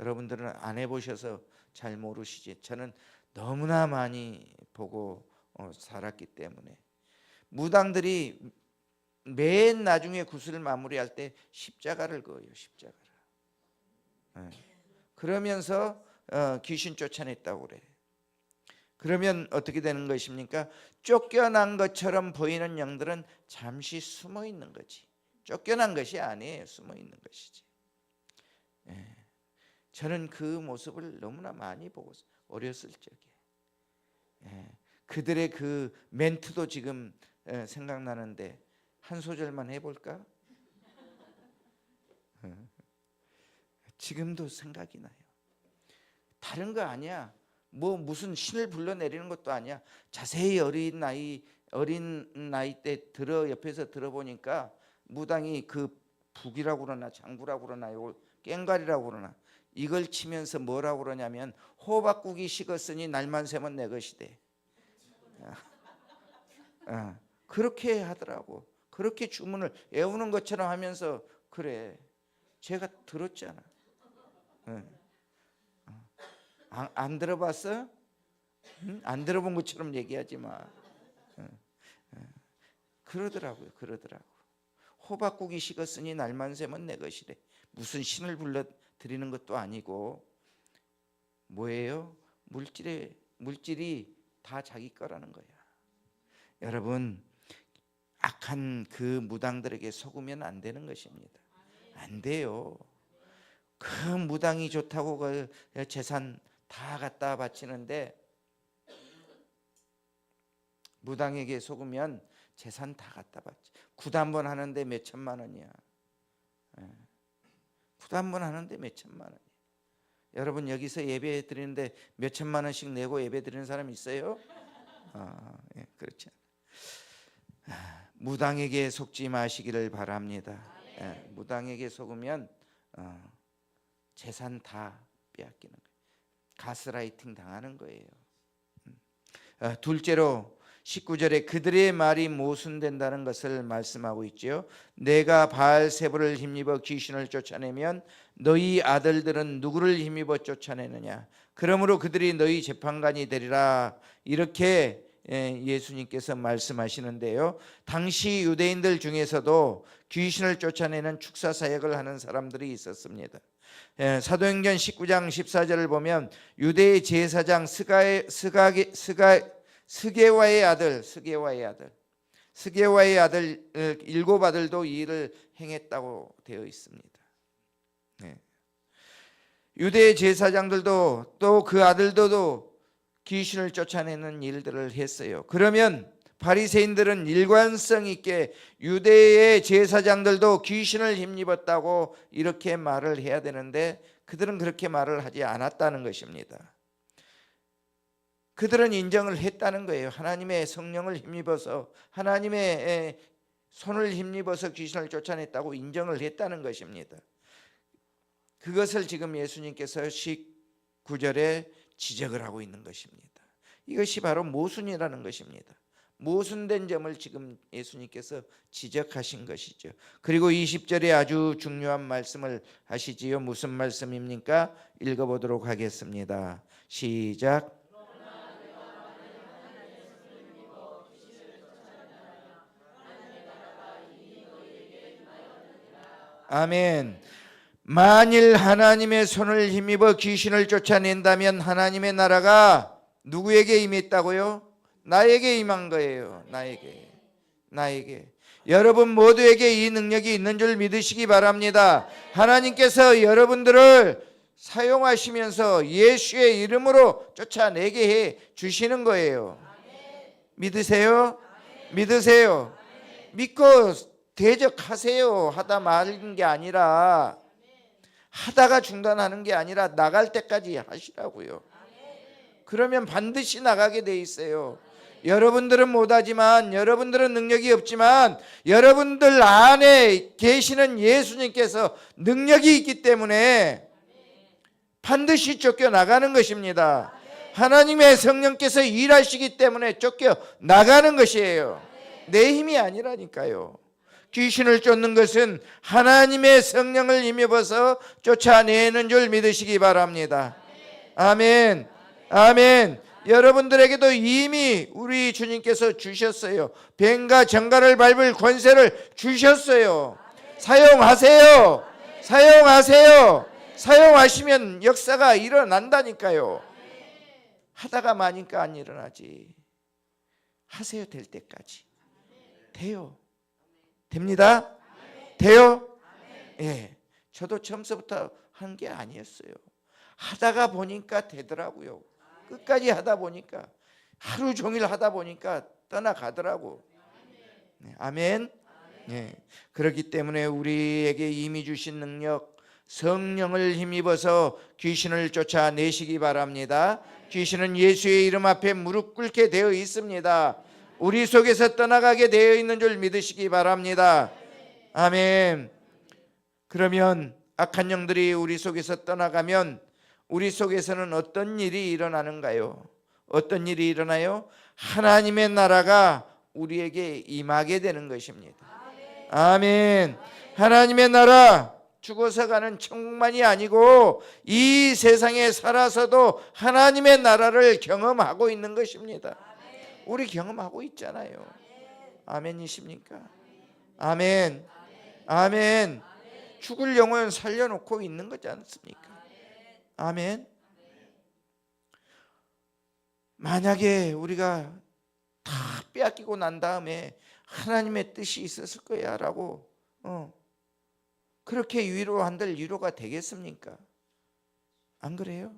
여러분들은 안 해보셔서 잘 모르시지. 저는 너무나 많이 보고 살았기 때문에. 무당들이 맨 나중에 구슬 마무리할 때 십자가를 그어요. 십자가를. 그러면서 귀신 쫓아냈다고 그래. 그러면 어떻게 되는 것입니까? 쫓겨난 것처럼 보이는 영들은 잠시 숨어 있는 거지. 쫓겨난 것이 아니에요. 숨어 있는 것이지. 저는 그 모습을 너무나 많이 보고 어렸을 적에. 그들의 그 멘트도 지금 생각나는데 한 소절만 해볼까? 지금도 생각이 나요. 다른 거 아니야. 무슨 신을 불러내리는 것도 아니야. 자세히 어린 나이 때 옆에서 들어보니까 무당이 그 북이라고 그러나 장구라고 그러나 이걸 깽가리라고 그러나 이걸 치면서 뭐라고 그러냐면 호박국이 식었으니 날만 새면 내 것이 돼. 그렇게 하더라고. 그렇게 주문을 애우는 것처럼 하면서 그래. 제가 들었잖아. 안 들어봤어? 안 들어본 것처럼 얘기하지 마. 그러더라고요. 호박국이 식었으니 날만 새면 내 것이래. 무슨 신을 불러 드리는 것도 아니고 뭐예요? 물질이 다 자기 거라는 거야. 여러분, 악한 그 무당들에게 속으면 안 되는 것입니다. 안 돼요. 그 무당이 좋다고 그 재산 다 갖다 바치는데 무당에게 속으면 재산 다 갖다 바치. 구도 한 번 하는데 몇 천만 원이야. 구도 한 번 하는데 몇 천만 원이야. 여러분, 여기서 예배 드리는데 몇 천만 원씩 내고 예배 드리는 사람 있어요? 그렇지 않아요. 무당에게 속지 마시기를 바랍니다. 무당에게 속으면 재산 다 빼앗기는 거예요. 가스라이팅 당하는 거예요. 둘째로 19절에 그들의 말이 모순된다는 것을 말씀하고 있지요. 내가 바알세불을 힘입어 귀신을 쫓아내면 너희 아들들은 누구를 힘입어 쫓아내느냐? 그러므로 그들이 너희 재판관이 되리라. 이렇게 예수님께서 말씀하시는데요. 당시 유대인들 중에서도 귀신을 쫓아내는 축사 사역을 하는 사람들이 있었습니다. 사도행전 19장 14절을 보면 유대의 제사장 스게와의 아들 일곱 아들도 이 일을 행했다고 되어 있습니다. 유대의 제사장들도 또 그 아들들도 귀신을 쫓아내는 일들을 했어요. 그러면 바리새인들은 일관성 있게 유대의 제사장들도 귀신을 힘입었다고 이렇게 말을 해야 되는데 그들은 그렇게 말을 하지 않았다는 것입니다. 그들은 인정을 했다는 거예요. 하나님의 성령을 힘입어서, 하나님의 손을 힘입어서 귀신을 쫓아냈다고 인정을 했다는 것입니다. 그것을 지금 예수님께서 19절에 지적을 하고 있는 것입니다. 이것이 바로 모순이라는 것입니다. 모순된 점을 지금 예수님께서 지적하신 것이죠. 그리고 20절에 아주 중요한 말씀을 하시지요. 무슨 말씀입니까? 읽어보도록 하겠습니다. 시작. 아멘. 만일 하나님의 손을 힘입어 귀신을 쫓아낸다면 하나님의 나라가 누구에게 임했다고요? 나에게 임한 거예요. 나에게. 여러분 모두에게 이 능력이 있는 줄 믿으시기 바랍니다. 하나님께서 여러분들을 사용하시면서 예수의 이름으로 쫓아내게 해 주시는 거예요. 믿으세요? 믿으세요? 믿고 대적하세요. 하다 말는 게 아니라, 하다가 중단하는 게 아니라 나갈 때까지 하시라고요. 그러면 반드시 나가게 돼 있어요. 여러분들은 못하지만, 여러분들은 능력이 없지만 여러분들 안에 계시는 예수님께서 능력이 있기 때문에 반드시 쫓겨나가는 것입니다. 하나님의 성령께서 일하시기 때문에 쫓겨나가는 것이에요. 내 힘이 아니라니까요. 귀신을 쫓는 것은 하나님의 성령을 힘입어서 쫓아내는 줄 믿으시기 바랍니다. 아멘. 아멘. 여러분들에게도 이미 우리 주님께서 주셨어요. 뱀과 정갈을 밟을 권세를 주셨어요. 사용하세요. 사용하세요. 사용하시면 역사가 일어난다니까요. 하다가 마니까 안 일어나지. 하세요. 될 때까지. 돼요. 됩니다. 돼요. 예, 저도 처음부터 한 게 아니었어요. 하다가 보니까 되더라고요. 끝까지 하다 보니까, 하루 종일 하다 보니까 떠나가더라고. 아멘. 예, 그렇기 때문에 우리에게 이미 주신 능력, 성령을 힘입어서 귀신을 쫓아내시기 바랍니다. 귀신은 예수의 이름 앞에 무릎 꿇게 되어 있습니다. 우리 속에서 떠나가게 되어 있는 줄 믿으시기 바랍니다. 아멘. 그러면 악한 영들이 우리 속에서 떠나가면 우리 속에서는 어떤 일이 일어나는가요? 어떤 일이 일어나요? 하나님의 나라가 우리에게 임하게 되는 것입니다. 아멘. 하나님의 나라, 죽어서 가는 천국만이 아니고 이 세상에 살아서도 하나님의 나라를 경험하고 있는 것입니다. 우리 경험하고 있잖아요. 아멘이십니까? 아멘. 아멘. 죽을 영혼 살려놓고 있는 거지 않습니까? 아멘. 만약에 우리가 다 빼앗기고 난 다음에 하나님의 뜻이 있었을 거야 라고 그렇게 위로한들 위로가 되겠습니까? 안 그래요?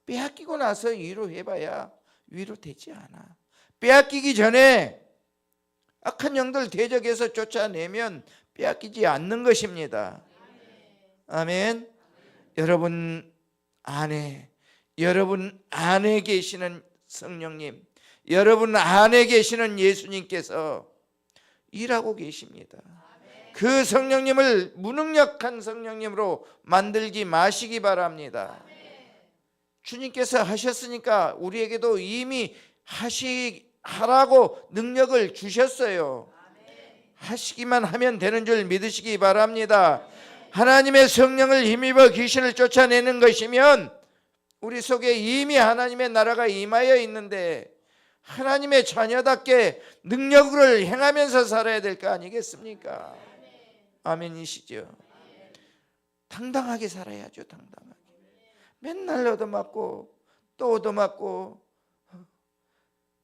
빼앗기고 나서 위로해봐야 위로되지 않아. 빼앗기기 전에 악한 영들 대적해서 쫓아내면 빼앗기지 않는 것입니다. 아멘. 여러분 안에 계시는 성령님, 여러분 안에 계시는 예수님께서 일하고 계십니다. 그 성령님을 무능력한 성령님으로 만들지 마시기 바랍니다. 주님께서 하셨으니까 우리에게도 이미 하라고 능력을 주셨어요. 하시기만 하면 되는 줄 믿으시기 바랍니다. 하나님의 성령을 힘입어 귀신을 쫓아내는 것이면 우리 속에 이미 하나님의 나라가 임하여 있는데 하나님의 자녀답게 능력을 행하면서 살아야 될 거 아니겠습니까? 아멘이시죠? 당당하게 살아야죠. 당당하게. 맨날 얻어맞고 또 얻어맞고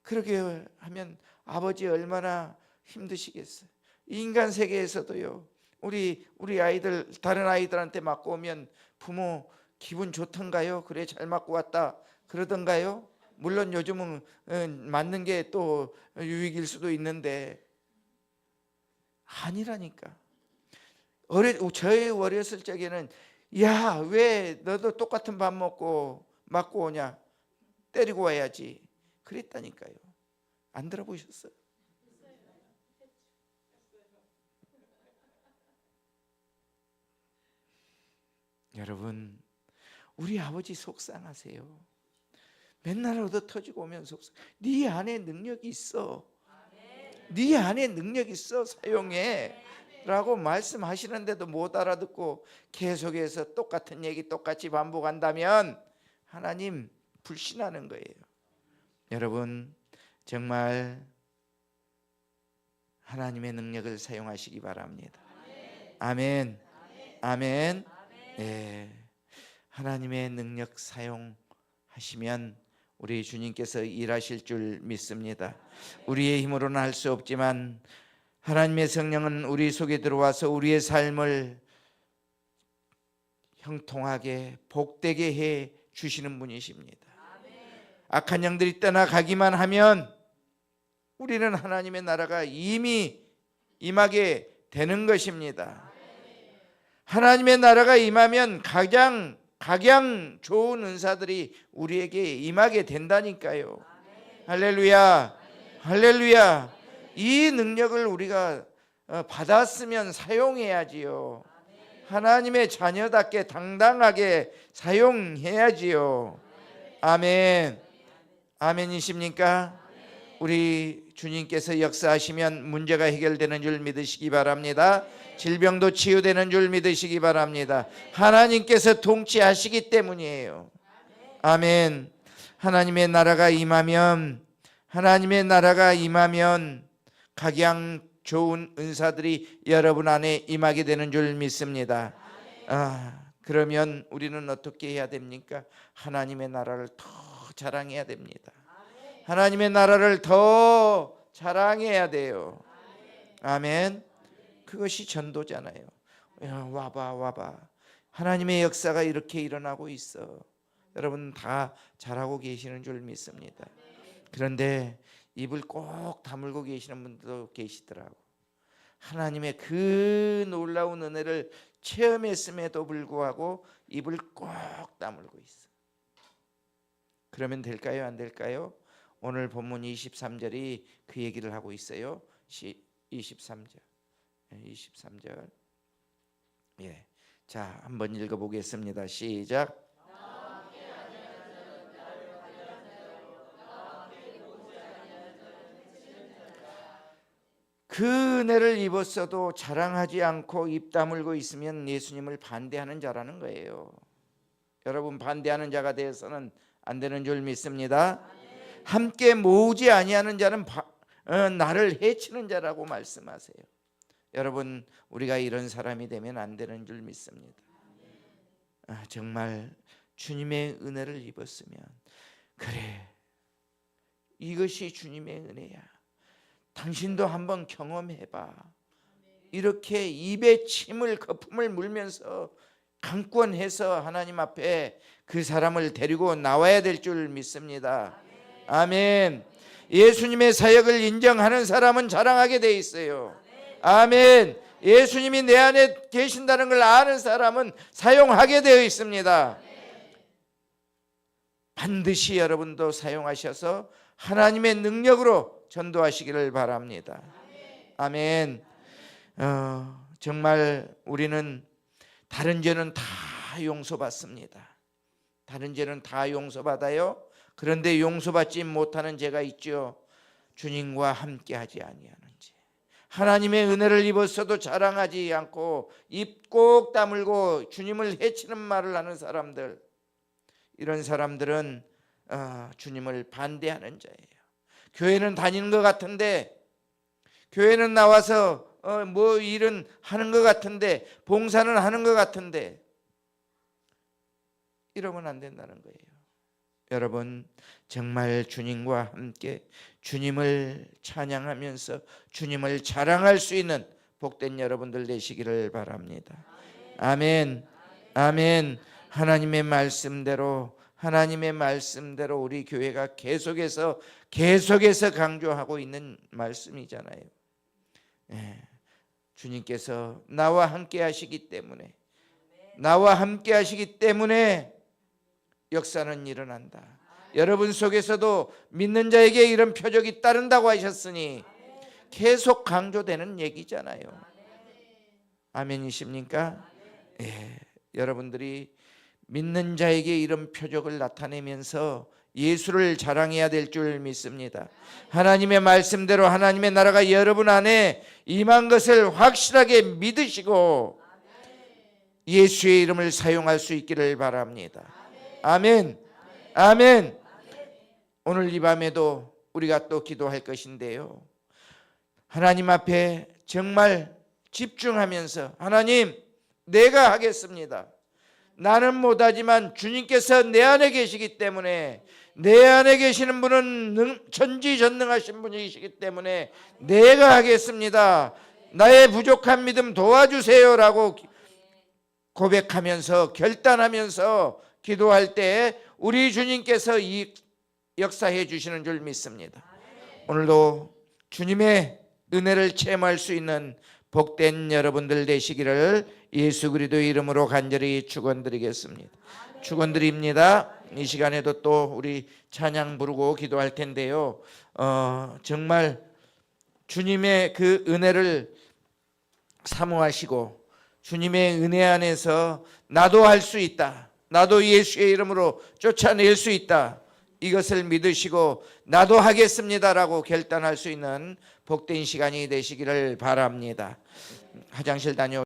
그러게 하면 아버지 얼마나 힘드시겠어요. 인간 세계에서도요. 우리 아이들 다른 아이들한테 맞고 오면 부모 기분 좋던가요? 그래 잘 맞고 왔다 그러던가요? 물론 요즘은 맞는 게 또 유익일 수도 있는데 아니라니까. 저희 어렸을 적에는 야, 왜 너도 똑같은 밥 먹고 맞고 오냐? 때리고 와야지. 그랬다니까요. 안 들어보셨어요? 여러분, 우리 아버지 속상하세요. 맨날 얻어 터지고 오면 속상. 네 안에 능력이 있어. 네 안에 능력 있어. 사용해. 라고 말씀하시는데도 못 알아듣고 계속해서 똑같은 얘기 똑같이 반복한다면 하나님 불신하는 거예요. 여러분, 정말 하나님의 능력을 사용하시기 바랍니다. 아멘. 아멘. 네. 하나님의 능력 사용하시면 우리 주님께서 일하실 줄 믿습니다. 우리의 힘으로는 할 수 없지만 하나님의 성령은 우리 속에 들어와서 우리의 삶을 형통하게 복되게 해 주시는 분이십니다. 악한 영들이 떠나가기만 하면 우리는 하나님의 나라가 이미 임하게 되는 것입니다. 하나님의 나라가 임하면 각양 좋은 은사들이 우리에게 임하게 된다니까요. 할렐루야. 할렐루야. 이 능력을 우리가 받았으면 사용해야지요. 하나님의 자녀답게 당당하게 사용해야지요. 아멘. 아멘이십니까? 우리 주님께서 역사하시면 문제가 해결되는 줄 믿으시기 바랍니다. 질병도 치유되는 줄 믿으시기 바랍니다. 하나님께서 통치하시기 때문이에요. 아멘. 하나님의 나라가 임하면 각양 좋은 은사들이 여러분 안에 임하게 되는 줄 믿습니다. 그러면 우리는 어떻게 해야 됩니까? 하나님의 나라를 더 자랑해야 됩니다. 하나님의 나라를 더 자랑해야 돼요. 아멘. 그것이 전도잖아요. 와봐. 하나님의 역사가 이렇게 일어나고 있어. 여러분 다 잘하고 계시는 줄 믿습니다. 그런데 입을 꼭 다물고 계시는 분들도 계시더라고. 하나님의 그 놀라운 은혜를 체험했음에도 불구하고 입을 꼭 다물고 있어. 그러면 될까요? 안 될까요? 오늘 본문 23절이 그 얘기를 하고 있어요. 23절. 예. 자, 한번 읽어 보겠습니다. 시작. 그 은혜를 입었어도 자랑하지 않고 입 다물고 있으면 예수님을 반대하는 자라는 거예요. 여러분, 반대하는 자가 되어서는 안 되는 줄 믿습니다. 함께 모으지 아니하는 자는 나를 해치는 자라고 말씀하세요. 여러분, 우리가 이런 사람이 되면 안 되는 줄 믿습니다. 정말 주님의 은혜를 입었으면 그래, 이것이 주님의 은혜야. 당신도 한번 경험해봐. 이렇게 입에 거품을 물면서 강권해서 하나님 앞에 그 사람을 데리고 나와야 될 줄 믿습니다. 아멘. 예수님의 사역을 인정하는 사람은 자랑하게 돼 있어요. 아멘. 예수님이 내 안에 계신다는 걸 아는 사람은 사용하게 되어 있습니다. 반드시 여러분도 사용하셔서 하나님의 능력으로 전도하시기를 바랍니다. 아멘. 정말 우리는 다른 죄는 다 용서받습니다. 다른 죄는 다 용서받아요. 그런데 용서받지 못하는 죄가 있죠. 주님과 함께하지 아니하는지. 하나님의 은혜를 입었어도 자랑하지 않고 입 꼭 다물고 주님을 해치는 말을 하는 사람들, 이런 사람들은 주님을 반대하는 자예요. 교회는 다니는 것 같은데, 교회는 나와서 뭐 일은 하는 것 같은데, 봉사는 하는 것 같은데, 이러면 안 된다는 거예요. 여러분, 정말 주님과 함께 주님을 찬양하면서 주님을 자랑할 수 있는 복된 여러분들 되시기를 바랍니다. 아멘. 아멘. 하나님의 말씀대로 우리 교회가 계속해서 강조하고 있는 말씀이잖아요. 주님께서 나와 함께 하시기 때문에 역사는 일어난다. 여러분 속에서도 믿는 자에게 이런 표적이 따른다고 하셨으니 계속 강조되는 얘기잖아요. 아멘이십니까? 여러분들이 믿는 자에게 이런 표적을 나타내면서 예수를 자랑해야 될 줄 믿습니다. 하나님의 말씀대로 하나님의 나라가 여러분 안에 임한 것을 확실하게 믿으시고 예수의 이름을 사용할 수 있기를 바랍니다. 아멘. 아멘. 오늘 이 밤에도 우리가 또 기도할 것인데요, 하나님 앞에 정말 집중하면서 하나님, 내가 하겠습니다. 나는 못하지만 주님께서 내 안에 계시기 때문에, 내 안에 계시는 분은 전지전능하신 분이시기 때문에 내가 하겠습니다. 나의 부족한 믿음 도와주세요라고 고백하면서 결단하면서 기도할 때 우리 주님께서 이 역사해 주시는 줄 믿습니다. 오늘도 주님의 은혜를 체험할 수 있는 복된 여러분들 되시기를 예수 그리스도의 이름으로 간절히 축원드리겠습니다. 축원드립니다. 이 시간에도 또 우리 찬양 부르고 기도할 텐데요, 정말 주님의 그 은혜를 사모하시고 주님의 은혜 안에서 나도 할 수 있다, 나도 예수의 이름으로 쫓아낼 수 있다, 이것을 믿으시고 나도 하겠습니다라고 결단할 수 있는 복된 시간이 되시기를 바랍니다. 화장실 다녀